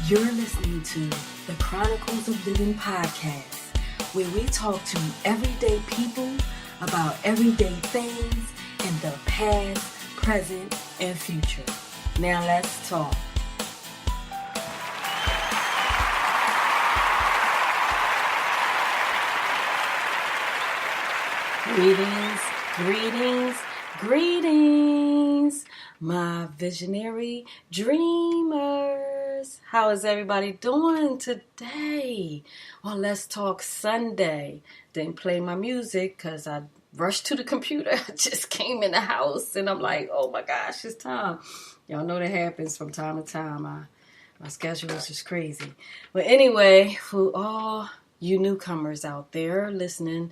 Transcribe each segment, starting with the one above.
You're listening to the Chronicles of Livin podcast, where we talk to everyday people about everyday things in the past, present, and future. Now let's talk. Greetings, my visionary dreamers. How is everybody doing today? Well, let's talk Sunday. Didn't play my music because I rushed to the computer. I just came in the house and I'm like, oh my gosh, it's time. Y'all know that happens from time to time. My schedule is just crazy. But anyway, for all you newcomers out there listening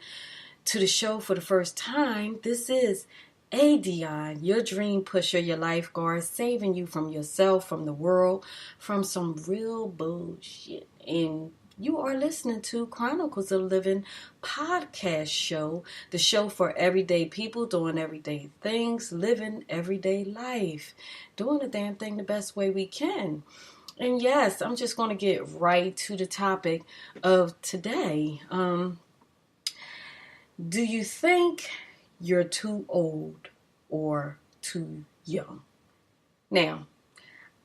to the show for the first time, this is ADionne, your dream pusher, your lifeguard, saving you from yourself, from the world, from some real bullshit. And you are listening to Chronicles of Livin podcast show, the show for everyday people doing everyday things, living everyday life, doing the damn thing the best way we can. And yes, I'm just going to get right to the topic of today. Do you think you're too old or too young? Now,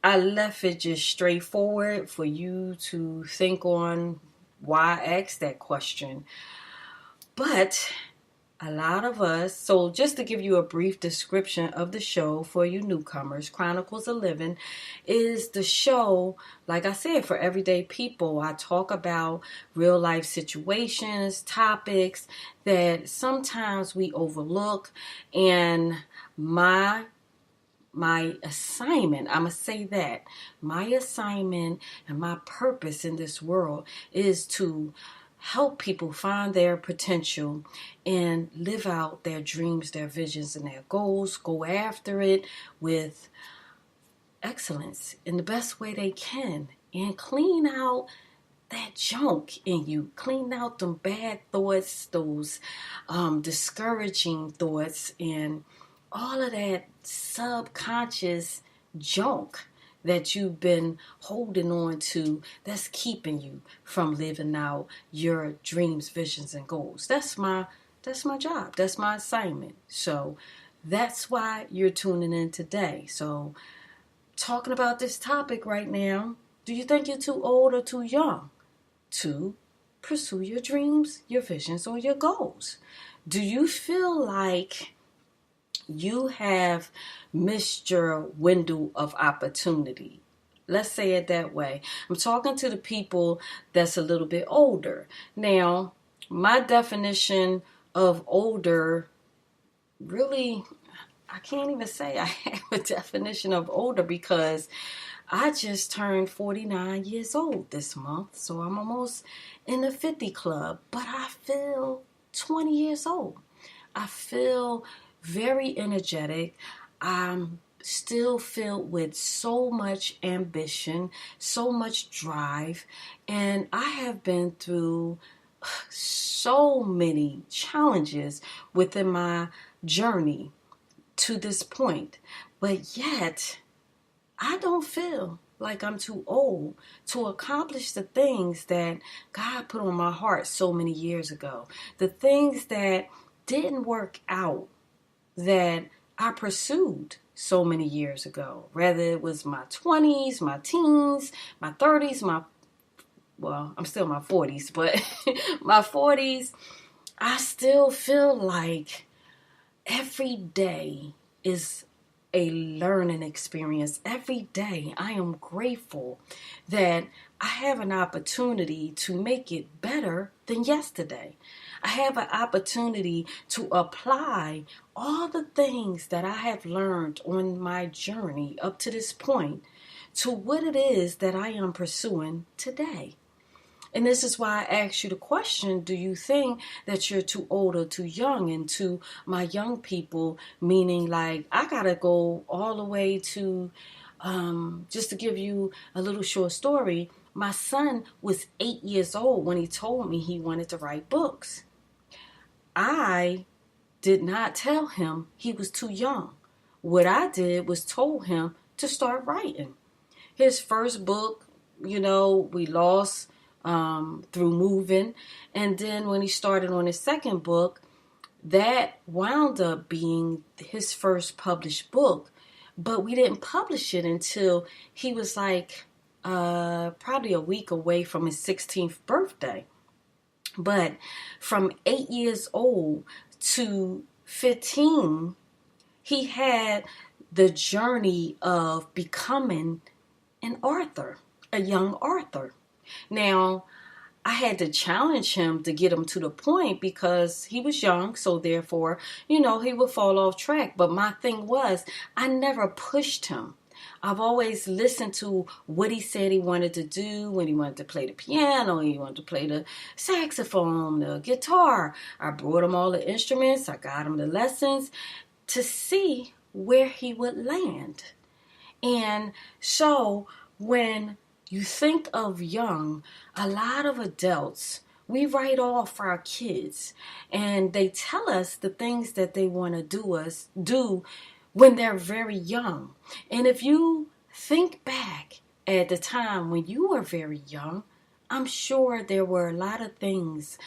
I left it just straightforward for you to think on why I asked that question. But a lot of us, so just to give you a brief description of the show for you newcomers, Chronicles of Livin is the show, like I said, for everyday people. I talk about real life situations, topics that sometimes we overlook, and my assignment, I'm going to say that, my assignment and my purpose in this world is to help people find their potential and live out their dreams, their visions, and their goals. Go after it with excellence in the best way they can and clean out that junk in you. Clean out them bad thoughts, those discouraging thoughts, and all of that subconscious junk that you've been holding on to that's keeping you from living out your dreams, visions, and goals. That's my job. That's my assignment. So that's why you're tuning in today. So talking about this topic right now, do you think you're too old or too young to pursue your dreams, your visions, or your goals? Do you feel like you have missed your window of opportunity? Let's say it that way. I'm talking to the people that's a little bit older. Now, my definition of older, really, I can't even say I have a definition of older because I just turned 49 years old this month. So I'm almost in the 50 club, but I feel 20 years old. I feel very energetic. I'm still filled with so much ambition, so much drive, and I have been through so many challenges within my journey to this point. But yet, I don't feel like I'm too old to accomplish the things that God put on my heart so many years ago. The things that didn't work out that I pursued so many years ago, whether it was my 20s, my teens, my 30s, I'm still in my 40s, but my 40s, I still feel like every day is a learning experience. Every day I am grateful that I have an opportunity to make it better than yesterday. I have an opportunity to apply all the things that I have learned on my journey up to this point to what it is that I am pursuing today. And this is why I asked you the question, do you think that you're too old or too young? And to my young people, meaning like I got to go all the way to, just to give you a little short story, my son was 8 years old when he told me he wanted to write books. I did not tell him he was too young. What I did was told him to start writing. His first book we lost through moving. And then when he started on his second book, that wound up being his first published book. But we didn't publish it until he was like probably a week away from his 16th birthday. But from 8 years old to 15, he had the journey of becoming an author, a young author. Now, I had to challenge him to get him to the point because he was young, so therefore, he would fall off track. But my thing was, I never pushed him. I've always listened to what he said he wanted to do when he wanted to play the piano, he wanted to play the saxophone, the guitar. I brought him all the instruments, I got him the lessons to see where he would land. And so when you think of young, a lot of adults, we write off our kids and they tell us the things that they want to do when they're very young. And if you think back at the time when you were very young, I'm sure there were a lot of things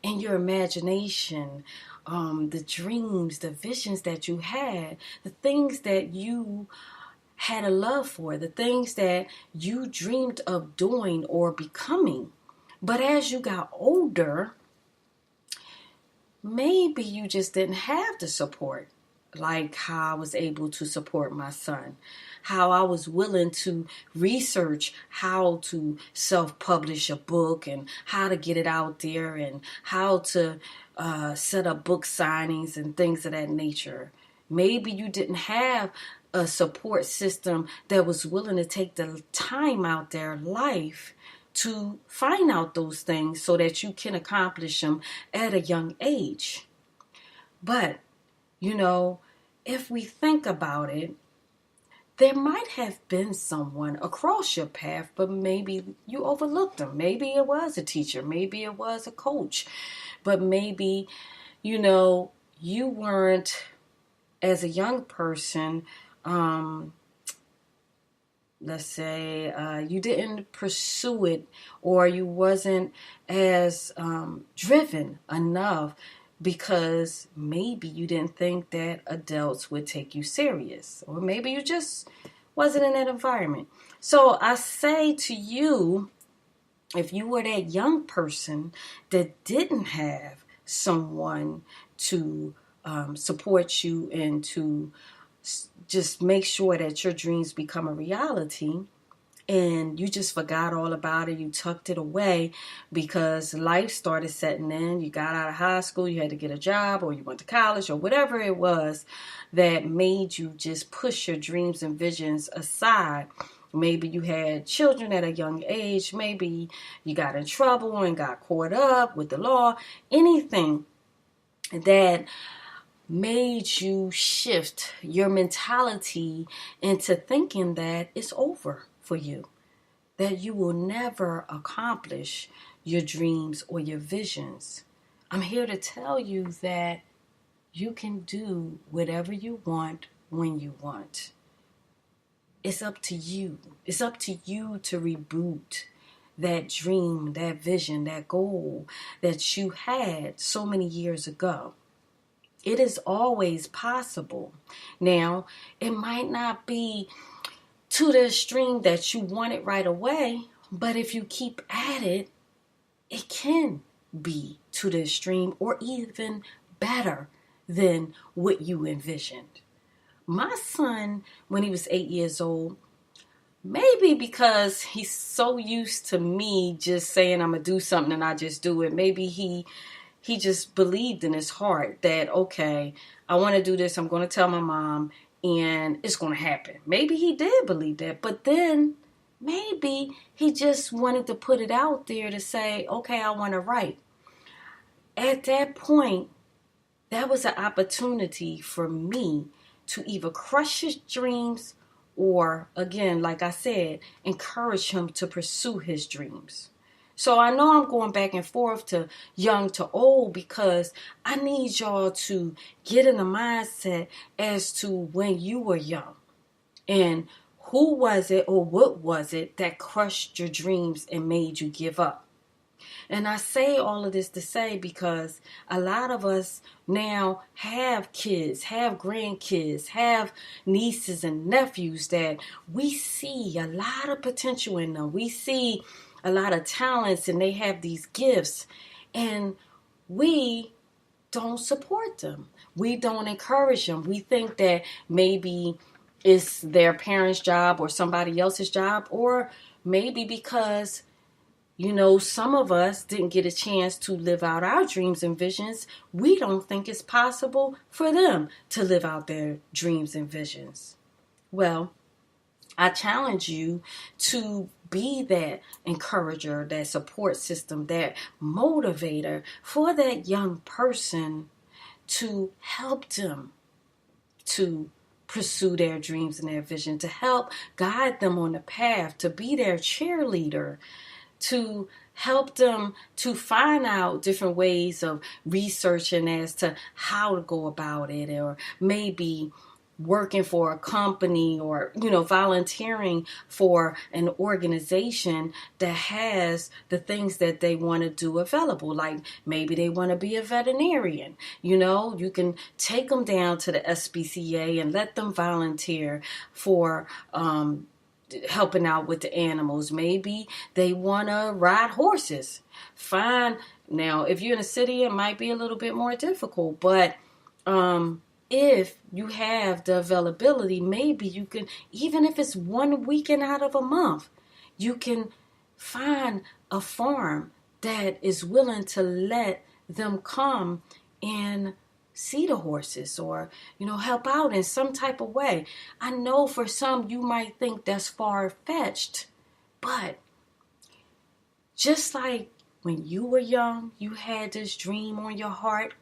in your imagination, the dreams, the visions that you had, the things that you had a love for, the things that you dreamed of doing or becoming. But as you got older, maybe you just didn't have the support, like how I was able to support my son, how I was willing to research how to self-publish a book and how to get it out there and how to set up book signings and things of that nature. Maybe you didn't have a support system that was willing to take the time out their life to find out those things so that you can accomplish them at a young age. But, if we think about it, there might have been someone across your path, but maybe you overlooked them. Maybe it was a teacher. Maybe it was a coach. But maybe, you weren't, as a young person, let's say you didn't pursue it, or you wasn't as driven enough because maybe you didn't think that adults would take you serious, or maybe you just wasn't in that environment. So I say to you, if you were that young person that didn't have someone to support you and to just make sure that your dreams become a reality, and you just forgot all about it, you tucked it away because life started setting in, you got out of high school, you had to get a job, or you went to college, or whatever it was that made you just push your dreams and visions aside. Maybe you had children at a young age, maybe you got in trouble and got caught up with the law, anything that made you shift your mentality into thinking that it's over for you, that you will never accomplish your dreams or your visions. I'm here to tell you that you can do whatever you want when you want. It's up to you. It's up to you to reboot that dream, that vision, that goal that you had so many years ago. It is always possible. Now, it might not be to the extreme that you want it right away, but if you keep at it, it can be to the extreme or even better than what you envisioned. My son, when he was 8 years old, maybe because he's so used to me just saying I'm going to do something and I just do it, maybe he just believed in his heart that, okay, I want to do this, I'm going to tell my mom, and it's going to happen. Maybe he did believe that, but then maybe he just wanted to put it out there to say, okay, I want to write. At that point, that was an opportunity for me to either crush his dreams or, again, like I said, encourage him to pursue his dreams. So I know I'm going back and forth to young to old because I need y'all to get in the mindset as to when you were young and Who was it or what was it that crushed your dreams and made you give up? And I say all of this to say because a lot of us now have kids, have grandkids, have nieces and nephews that we see a lot of potential in them. We see a lot of talents and they have these gifts, and we don't support them. We don't encourage them. We think that maybe it's their parents' job or somebody else's job, or maybe because some of us didn't get a chance to live out our dreams and visions. We don't think it's possible for them to live out their dreams and visions. Well, I challenge you to be that encourager, that support system, that motivator for that young person to help them to pursue their dreams and their vision, to help guide them on the path, to be their cheerleader, to help them to find out different ways of researching as to how to go about it, or maybe working for a company, or volunteering for an organization that has the things that they want to do available. Like maybe they want to be a veterinarian. You can take them down to the SPCA and let them volunteer for helping out with the animals. Maybe they want to ride horses. Fine. Now, if you're in a city, it might be a little bit more difficult, but if you have the availability, maybe you can, even if it's one weekend out of a month, you can find a farm that is willing to let them come and see the horses, or help out in some type of way. I know for some you might think that's far-fetched, but just like when you were young, you had this dream on your heart.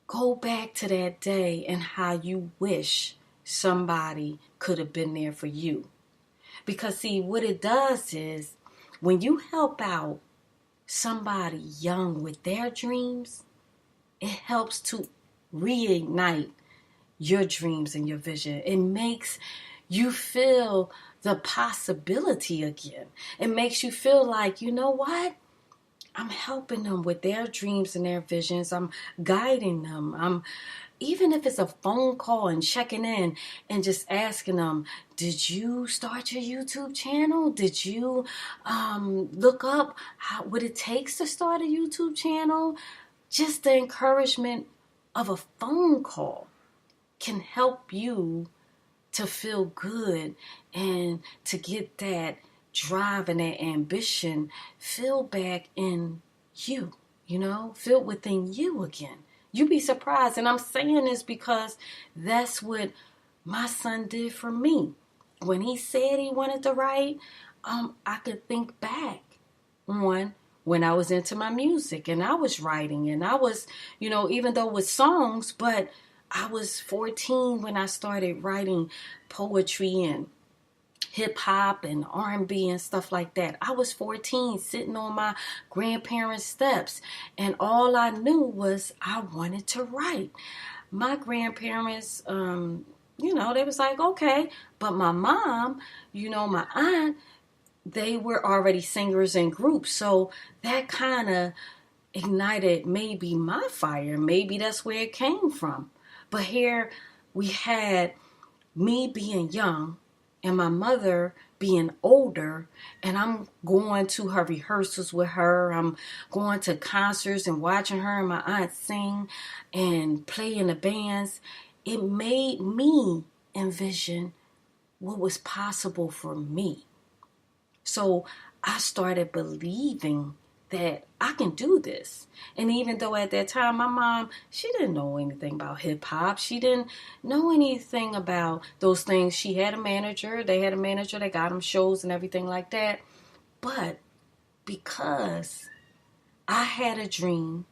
Go back to that day and how you wish somebody could have been there for you. Because see, what it does is when you help out somebody young with their dreams, it helps to reignite your dreams and your vision. It makes you feel the possibility again. It makes you feel like, you know what? I'm helping them with their dreams and their visions. I'm guiding them. Even if it's a phone call and checking in and just asking them, did you start your YouTube channel? Did you look up what it takes to start a YouTube channel? Just the encouragement of a phone call can help you to feel good and to get that drive and that ambition filled back in you, filled within you again. You'd be surprised. And I'm saying this because that's what my son did for me. When he said he wanted to write, I could think back on when I was into my music and I was writing, and I was, even though with songs, but I was 14 when I started writing poetry and hip hop and R&B and stuff like that. I was 14 sitting on my grandparents' steps, and all I knew was I wanted to write. My grandparents, they was like, okay, but my mom, my aunt, they were already singers in groups, so that kind of ignited maybe my fire. Maybe that's where it came from. But here we had me being young and my mother being older, and I'm going to her rehearsals with her. I'm going to concerts and watching her and my aunt sing and play in the bands. It made me envision what was possible for me. So I started believing that I can do this. And even though at that time my mom, she didn't know anything about hip hop. She didn't know anything about those things. She had a manager. They had a manager that got them shows and everything like that. But because I had a dream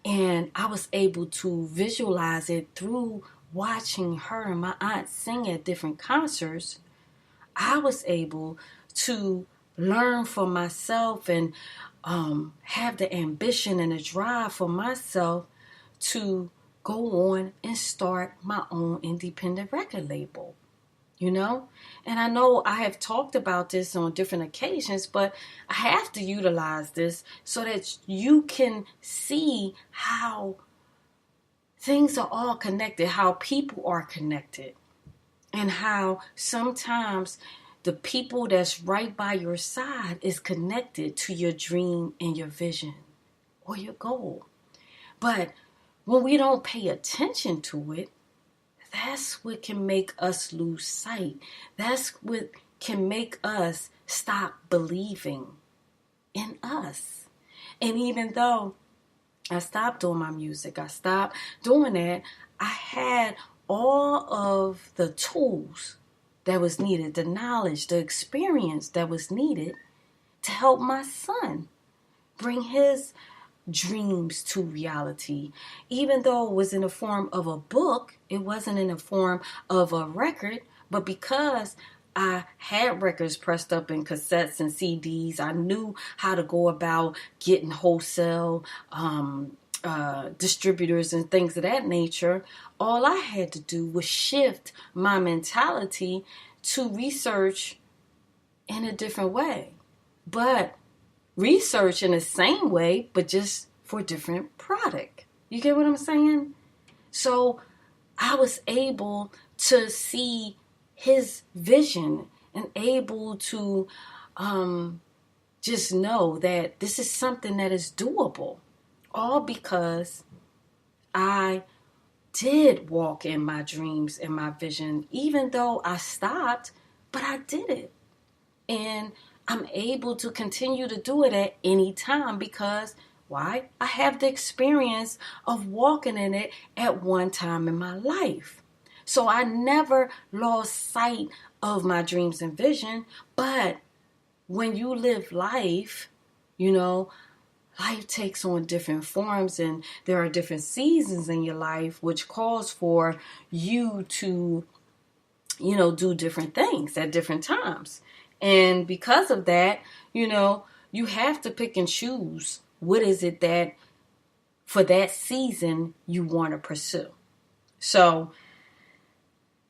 and I was able to visualize it through watching her and my aunt sing at different concerts, I was able to learn for myself and have the ambition and the drive for myself to go on and start my own independent record label. you know? And I know I have talked about this on different occasions, but I have to utilize this so that you can see how things are all connected, how people are connected, and how sometimes the people that's right by your side is connected to your dream and your vision or your goal. But when we don't pay attention to it, that's what can make us lose sight. That's what can make us stop believing in us. And even though I stopped doing my music, I stopped doing that, I had all of the tools that was needed, the knowledge, the experience that was needed to help my son bring his dreams to reality. Even though it was in the form of a book, it wasn't in the form of a record, but because I had records pressed up in cassettes and CDs, I knew how to go about getting wholesale distributors and things of that nature. All I had to do was shift my mentality to research in a different way. But research in the same way, but just for a different product. You get what I'm saying? So I was able to see his vision and able to just know that this is something that is doable. All because I did walk in my dreams and my vision, even though I stopped, but I did it. And I'm able to continue to do it at any time because, why? I have the experience of walking in it at one time in my life. So I never lost sight of my dreams and vision. But when you live life, life takes on different forms and there are different seasons in your life which calls for you to, do different things at different times. And because of that, you have to pick and choose what is it that for that season you want to pursue. So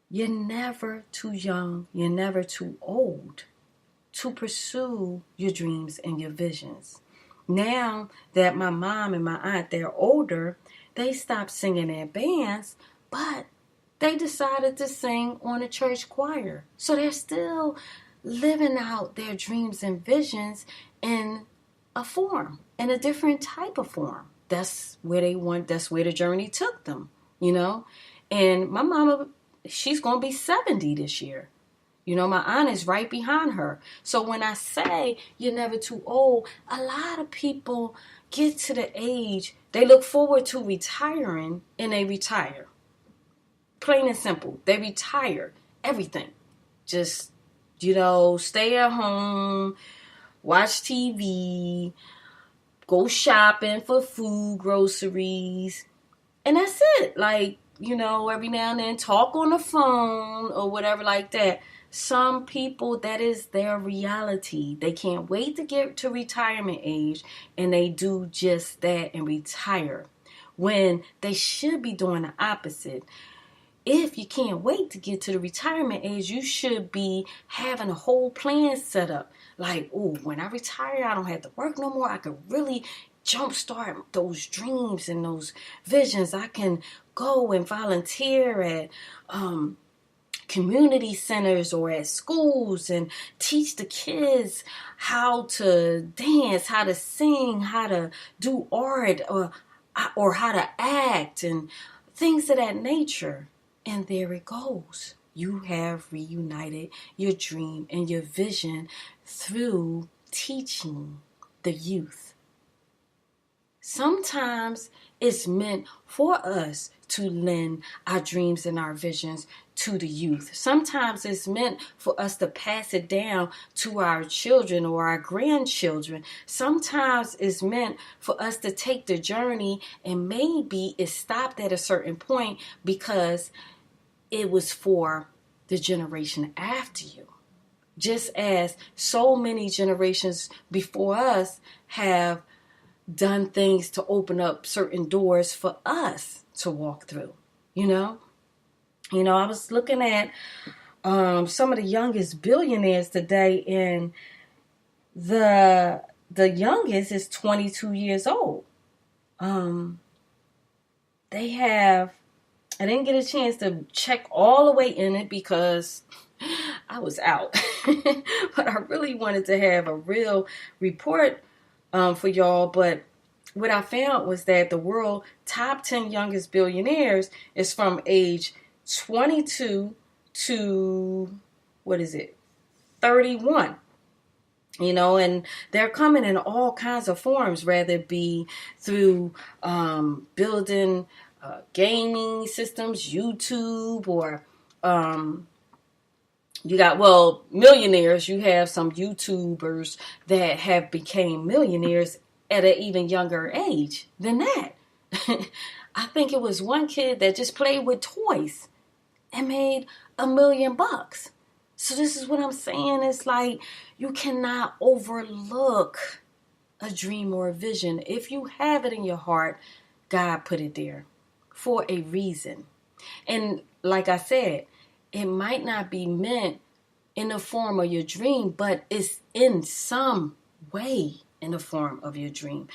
you're never too young, you're never too old to pursue your dreams and your visions. Now that my mom and my aunt, they're older, they stopped singing in bands, but they decided to sing on a church choir. So they're still living out their dreams and visions in a form, in a different type of form. That's where that's where the journey took them, And my mama, she's going to be 70 this year. My aunt is right behind her. So when I say you're never too old, a lot of people get to the age, they look forward to retiring and they retire. Plain and simple. They retire everything. Just stay at home, watch TV, go shopping for food, groceries, and that's it. Every now and then talk on the phone or whatever like that. Some people, that is their reality. They can't wait to get to retirement age and they do just that and retire when they should be doing the opposite. If you can't wait to get to the retirement age, you should be having a whole plan set up. When I retire, I don't have to work no more. I could really jumpstart those dreams and those visions. I can go and volunteer at community centers or at schools and teach the kids how to dance, how to sing, how to do art, or how to act and things of that nature. And there it goes. You have reunited your dream and your vision through teaching the youth. Sometimes it's meant for us to lend our dreams and our visions to the youth. Sometimes it's meant for us to pass it down to our children or our grandchildren. Sometimes it's meant for us to take the journey and maybe it stopped at a certain point because it was for the generation after you. Just as so many generations before us have done things to open up certain doors for us to walk through, I was looking at some of the youngest billionaires today, and the youngest is 22 years old. They have, I didn't get a chance to check all the way in it because I was out. But I really wanted to have a real report for y'all. But what I found was that the world top 10 youngest billionaires is from age 22 to, 31. And they're coming in all kinds of forms, whether it be through building gaming systems, YouTube, or you got, millionaires. You have some YouTubers that have became millionaires at an even younger age than that. I think it was one kid that just played with toys and made $1 million. So this is what I'm saying. It's like you cannot overlook a dream or a vision. If you have it in your heart, God put it there for a reason. And like I said, it might not be meant in the form of your dream, but it's in some way in the form of your dream.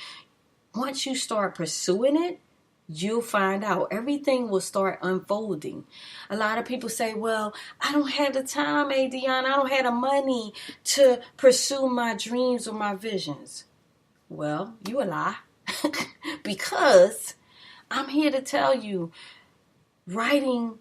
Once you start pursuing it, you'll find out. Everything will start unfolding. A lot of people say, well, I don't have the time, ADionne. I don't have the money to pursue my dreams or my visions. Well, you a lie. Because I'm here to tell you, writing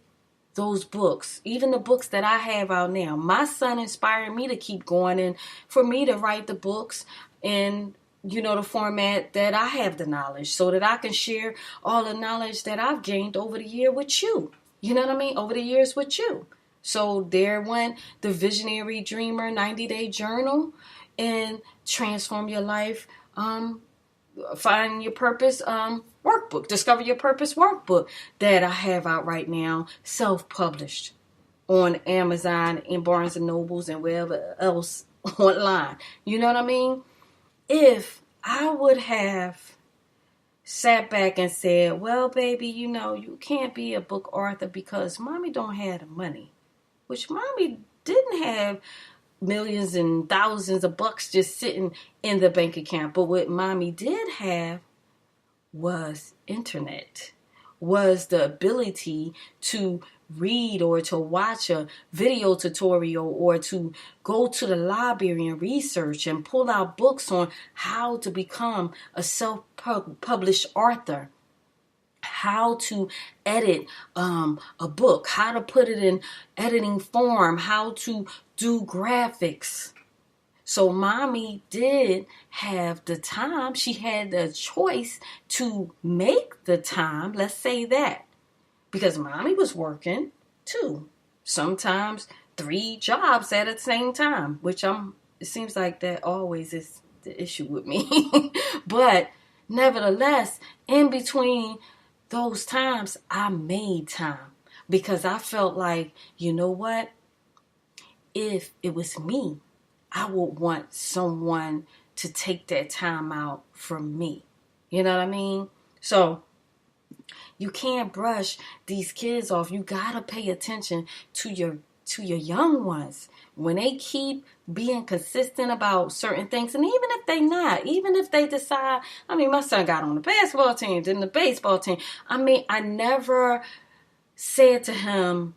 those books, even the books that I have out now, my son inspired me to keep going and for me to write the books in the format that I have the knowledge, so that I can share all the knowledge that I've gained over the year with you. You know what I mean? Over the years with you. So there went the Visionary Dreamer 90-Day Journal and Transform Your Life, Find Your Purpose workbook, Discover Your Purpose workbook that I have out right now, self-published on Amazon and Barnes and Nobles and wherever else online. You know what I mean? If I would have sat back and said, well, baby, you can't be a book author because mommy don't have the money, which mommy didn't have millions and thousands of bucks just sitting in the bank account. But what mommy did have was internet, was the ability to read or to watch a video tutorial or to go to the library and research and pull out books on how to become a self-published author, how to edit a book, how to put it in editing form, how to do graphics. So mommy did have the time. She had the choice to make the time. Let's say that. Because mommy was working too. Sometimes 3 jobs at the same time, which it seems like that always is the issue with me. But nevertheless, in between those times, I made time. Because I felt like, you know what? If it was me, I would want someone to take that time out from me. You know what I mean? So you can't brush these kids off. You gotta pay attention to your young ones. When they keep being consistent about certain things, and even if they not, even if they decide, my son got on the basketball team, then the baseball team. I never said to him,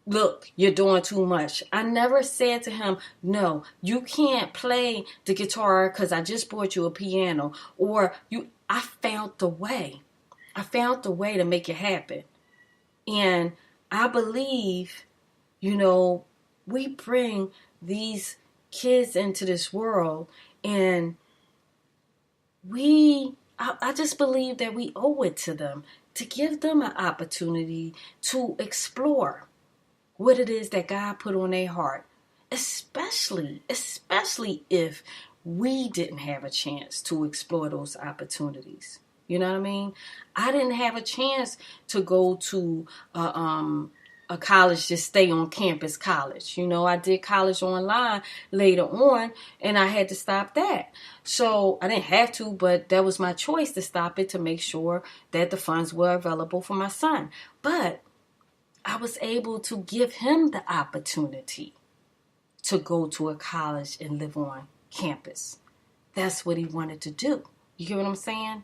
look, you're doing too much. I never said to him, no, you can't play the guitar because I just bought you a piano. I found the way. I found the way to make it happen. And I believe, we bring these kids into this world, and I just believe that we owe it to them to give them an opportunity to explore what it is that God put on their heart, especially if we didn't have a chance to explore those opportunities. You know what I mean? I didn't have a chance to go to a college, just stay on campus college. I did college online later on, and I had to stop that. So I didn't have to, but that was my choice to stop it to make sure that the funds were available for my son. But I was able to give him the opportunity to go to a college and live on campus. That's what he wanted to do. You get what I'm saying?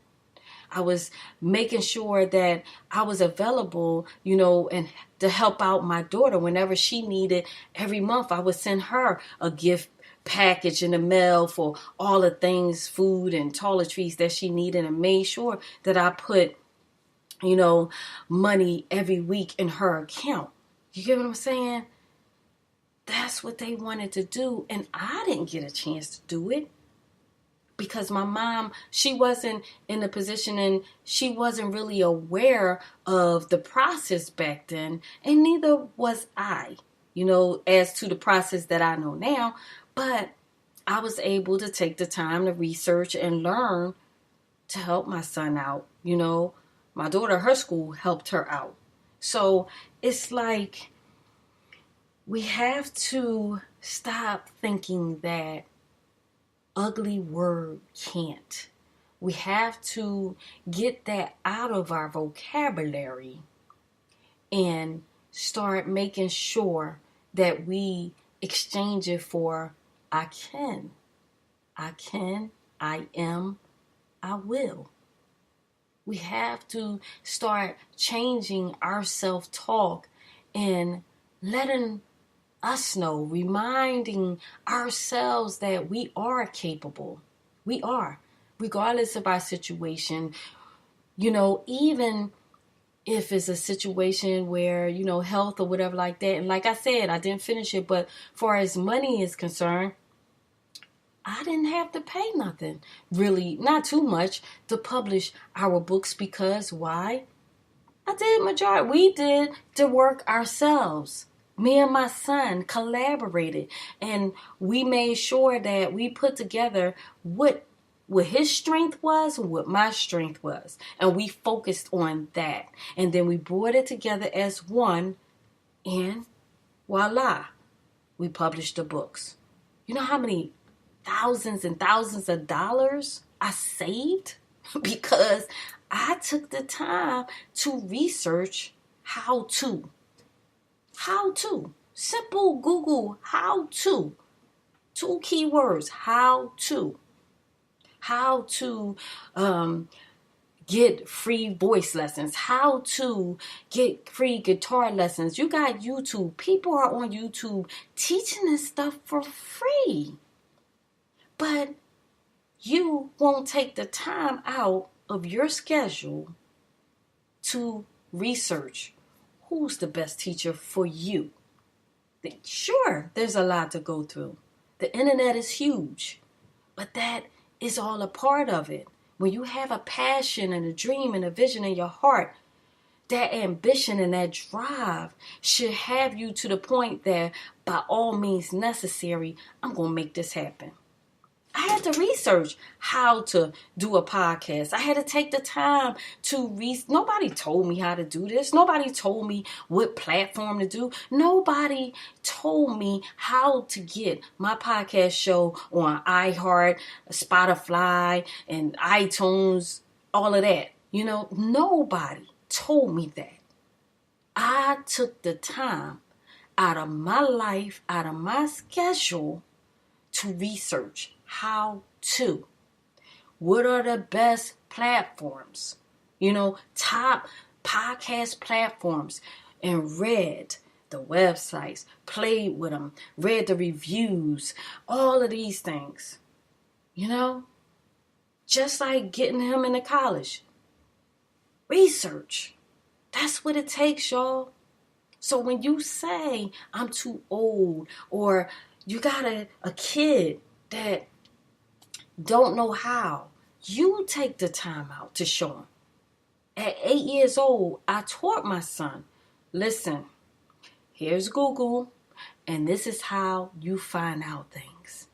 I was making sure that I was available, and to help out my daughter whenever she needed. Every month I would send her a gift package in the mail for all the things, food and toiletries that she needed, and made sure that I put, money every week in her account. You get what I'm saying? That's what they wanted to do, and I didn't get a chance to do it. Because my mom, she wasn't in a position and she wasn't really aware of the process back then. And neither was I, as to the process that I know now. But I was able to take the time to research and learn to help my son out. My daughter, her school helped her out. So it's like we have to stop thinking that ugly word can't. We have to get that out of our vocabulary and start making sure that we exchange it for I can, I am, I will. We have to start changing our self-talk and letting us know, reminding ourselves that we are capable. We are, regardless of our situation. Even if it's a situation where, health or whatever like that. And like I said, I didn't finish it, but far as money is concerned, I didn't have to pay nothing, really, not too much, to publish our books. Because why? We did the work ourselves. Me and my son collaborated, and we made sure that we put together what his strength was and what my strength was. And we focused on that. And then we brought it together as one, and voila, we published the books. You know how many thousands and thousands of dollars I saved? Because I took the time to research how to. Simple Google how to. 2 keywords, how to. How to get free voice lessons. How to get free guitar lessons. You got YouTube. People are on YouTube teaching this stuff for free. But you won't take the time out of your schedule to research who's the best teacher for you. Sure, there's a lot to go through. The internet is huge, but that is all a part of it. When you have a passion and a dream and a vision in your heart, that ambition and that drive should have you to the point that by all means necessary, I'm going to make this happen. I had to research how to do a podcast. I had to take the time to Nobody told me how to do this. Nobody told me what platform to do. Nobody told me how to get my podcast show on iHeart, Spotify, and iTunes, all of that. Nobody told me that. I took the time out of my life, out of my schedule, to research how to. What are the best platforms? Top podcast platforms. And read the websites, played with them, read the reviews, all of these things. Just like getting him into college. Research. That's what it takes, y'all. So when you say, I'm too old, or you got a kid that don't know how, you take the time out to show them. At 8 years old, I taught my son, listen, here's Google, and this is how you find out things.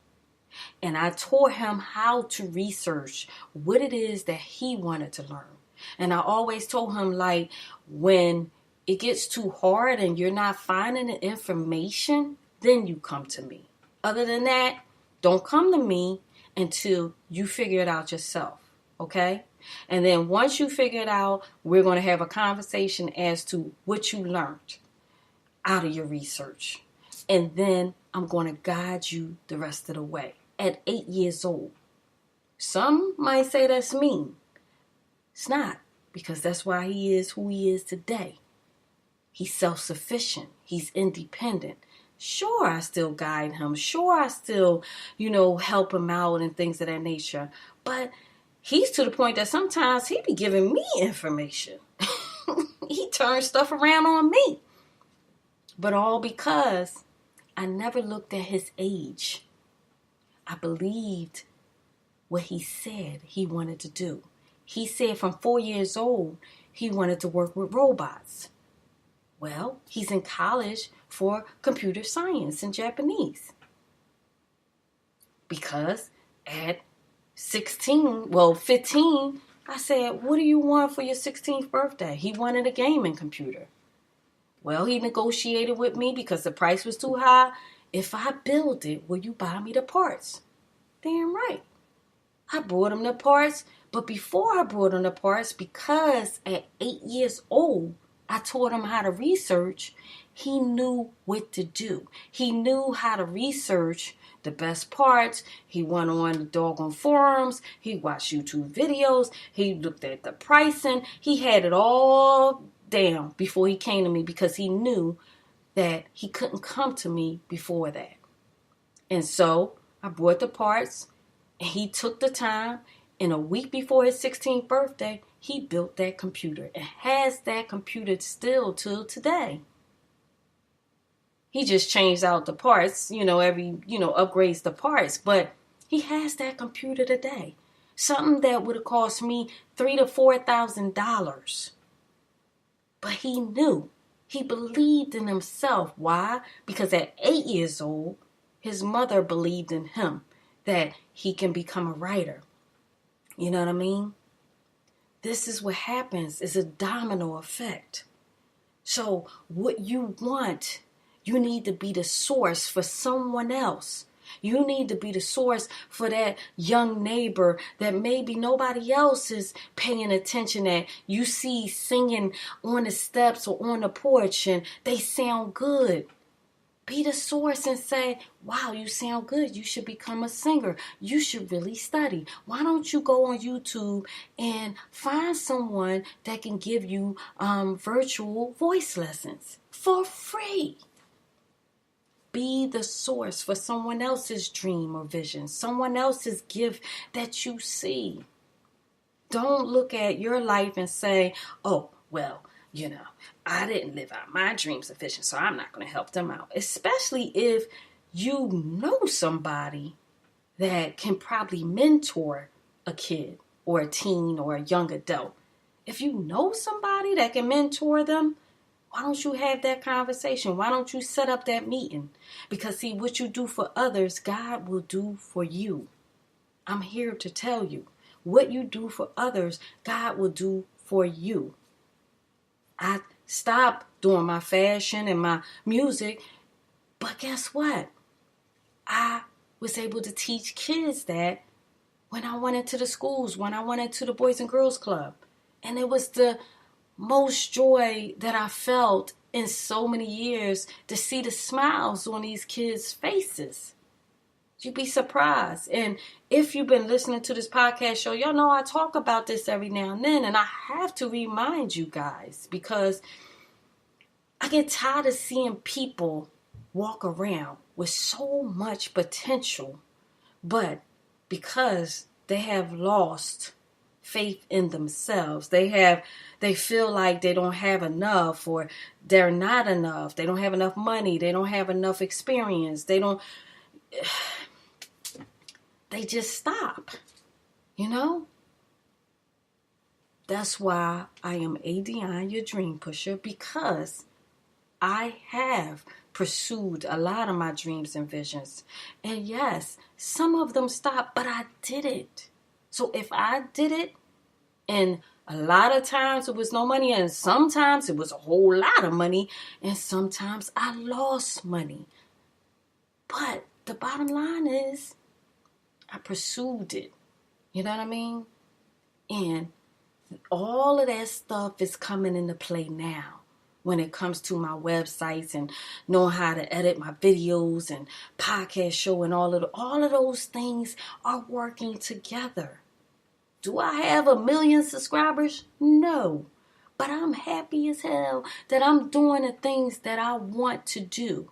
And I taught him how to research what it is that he wanted to learn. And I always told him, when it gets too hard and you're not finding the information, then you come to me. Other than that, don't come to me until you figure it out yourself, okay? And then once you figure it out, we're going to have a conversation as to what you learned. out of your research. And then I'm going to guide you the rest of the way. At 8 years old. Some might say that's mean. It's not, because that's why he is who he is today. He's self-sufficient. He's independent. Sure, I still guide him. Sure, I still, help him out and things of that nature. But he's to the point that sometimes he be giving me information. He turns stuff around on me. But all because I never looked at his age. I believed what he said he wanted to do. He said from 4 years old, he wanted to work with robots. Well, he's in college for computer science and Japanese. Because at 15, I said, what do you want for your 16th birthday? He wanted a gaming computer. Well, he negotiated with me because the price was too high. If I build it, will you buy me the parts? Damn right. I brought him the parts. But before I brought him the parts, because at 8 years old, I taught him how to research, he knew what to do. He knew how to research the best parts. He went on the doggone forums. He watched YouTube videos. He looked at the pricing. He had it all down before he came to me, because he knew that he couldn't come to me before that. And so I brought the parts, and he took the time. And a week before his 16th birthday, he built that computer and has that computer still till today. He just changed out the parts, upgrades the parts, but he has that computer today. Something that would have cost me $3,000 to $4,000. But he knew. He believed in himself. Why? Because at 8 years old, his mother believed in him that he can become a writer. You know what I mean? This is what happens. It's a domino effect. So what you want, you need to be the source for someone else. You need to be the source for that young neighbor that maybe nobody else is paying attention at. You see singing on the steps or on the porch and they sound good. Be the source and say, wow, you sound good. You should become a singer. You should really study. Why don't you go on YouTube and find someone that can give you virtual voice lessons for free? Be the source for someone else's dream or vision, someone else's gift that you see. Don't look at your life and say, oh, well, I didn't live out my dream sufficient, so I'm not going to help them out. Especially if you know somebody that can probably mentor a kid or a teen or a young adult. If you know somebody that can mentor them, why don't you have that conversation? Why don't you set up that meeting? Because see, what you do for others, God will do for you. I'm here to tell you, what you do for others, God will do for you. I stopped doing my fashion and my music, but guess what? I was able to teach kids that when I went into the schools, when I went into the Boys and Girls Club. And it was the most joy that I felt in so many years to see the smiles on these kids' faces. You'd be surprised. And if you've been listening to this podcast show, y'all know I talk about this every now and then. And I have to remind you guys because I get tired of seeing people walk around with so much potential, but because they have lost faith in themselves, they feel like they don't have enough, or they're not enough. They don't have enough money. They don't have enough experience. They just stop, That's why I am ADionne, your dream pusher, because I have pursued a lot of my dreams and visions. And yes, some of them stopped, but I did it. So if I did it, and a lot of times it was no money, and sometimes it was a whole lot of money, and sometimes I lost money. But the bottom line is, I pursued it. You know what I mean? And all of that stuff is coming into play now. when it comes to my websites and knowing how to edit my videos and podcast show and all of those things are working together. Do I have 1 million subscribers? No. But I'm happy as hell that I'm doing the things that I want to do.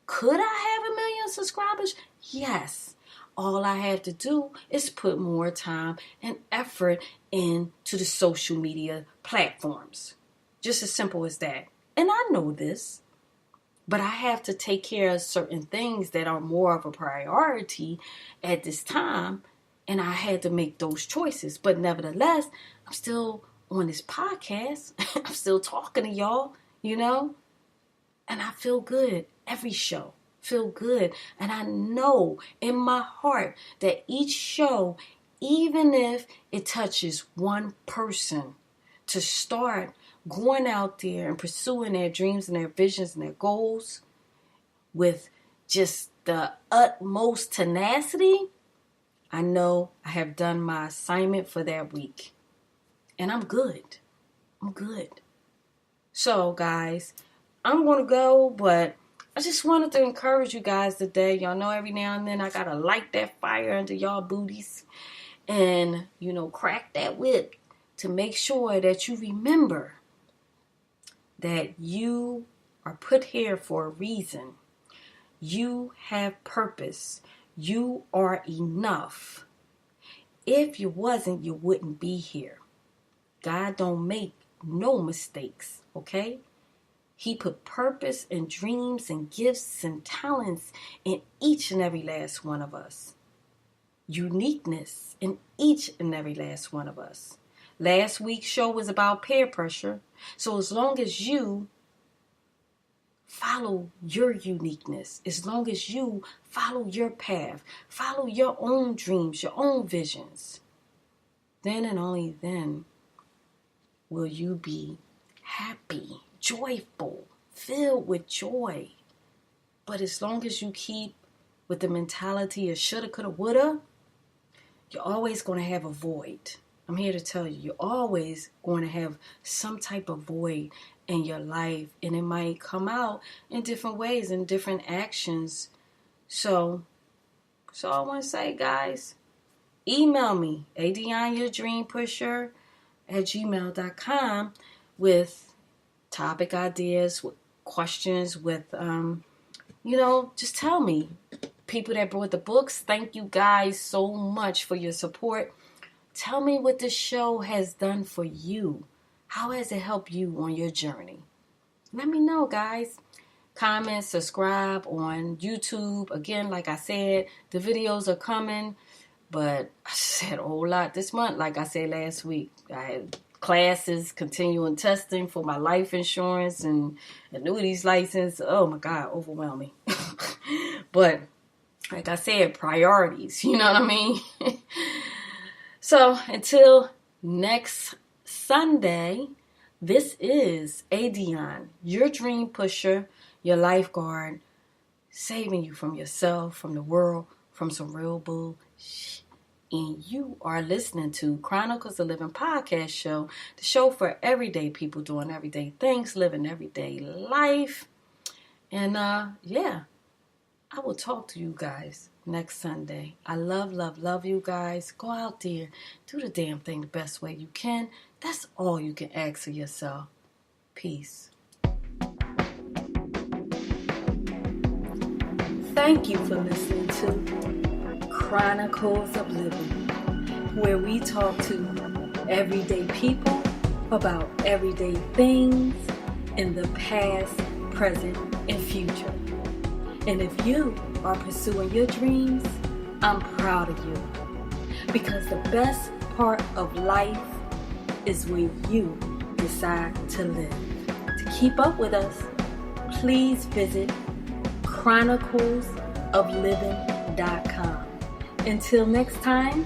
Could I have 1 million subscribers? Yes. All I have to do is put more time and effort into the social media platforms. Just as simple as that. And I know this. But I have to take care of certain things that are more of a priority at this time. And I had to make those choices. But nevertheless, I'm still on this podcast. I'm still talking to y'all, and I feel good. Every show feel good. And I know in my heart that each show, even if it touches one person to start going out there and pursuing their dreams and their visions and their goals with just the utmost tenacity, I know I have done my assignment for that week. And I'm good. I'm good. So, guys, I'm going to go, but I just wanted to encourage you guys today. Y'all know every now and then I got to light that fire under y'all booties and, crack that whip to make sure that you remember that you are put here for a reason. You have purpose. You are enough. If you wasn't, you wouldn't be here. God don't make no mistakes, okay? He put purpose and dreams and gifts and talents in each and every last one of us. Uniqueness in each and every last one of us. Last week's show was about peer pressure. So as long as you follow your uniqueness, as long as you follow your path, follow your own dreams, your own visions, then and only then will you be happy, joyful, filled with joy. But as long as you keep with the mentality of shoulda, coulda, woulda, you're always going to have a void. I'm here to tell you, you're always going to have some type of void in your life. And it might come out in different ways, in different actions. So I want to say, guys, email me, ADionne, your dream pusher, @gmail.com with topic ideas, with questions, with, just tell me. People that brought the books, thank you guys so much for your support. Tell me what this show has done for you. How has it helped you on your journey? Let me know, guys. Comment, subscribe on YouTube. Again, like I said, the videos are coming. But I said a whole lot this month. Like I said last week, I had classes, continuing testing for my life insurance and annuities license. Oh my God, overwhelming. But like I said, priorities, you know what I mean? So until next Sunday, this is ADionne, your dream pusher, your lifeguard, saving you from yourself, from the world, from some real bullshit. And you are listening to Chronicles of Livin podcast show, the show for everyday people doing everyday things, living everyday life. And I will talk to you guys next Sunday. I love you guys. Go out there, do the damn thing the best way you can. That's all you can ask of yourself. Peace. Thank you for listening to Chronicles of Livin, where we talk to everyday people about everyday things in the past, present, and future. And if you are pursuing your dreams, I'm proud of you. Because the best part of life is when you decide to live. To keep up with us, please visit chroniclesoflivin.com. Until next time,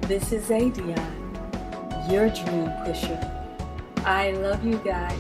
this is ADionne, your dream pusher. I love you guys.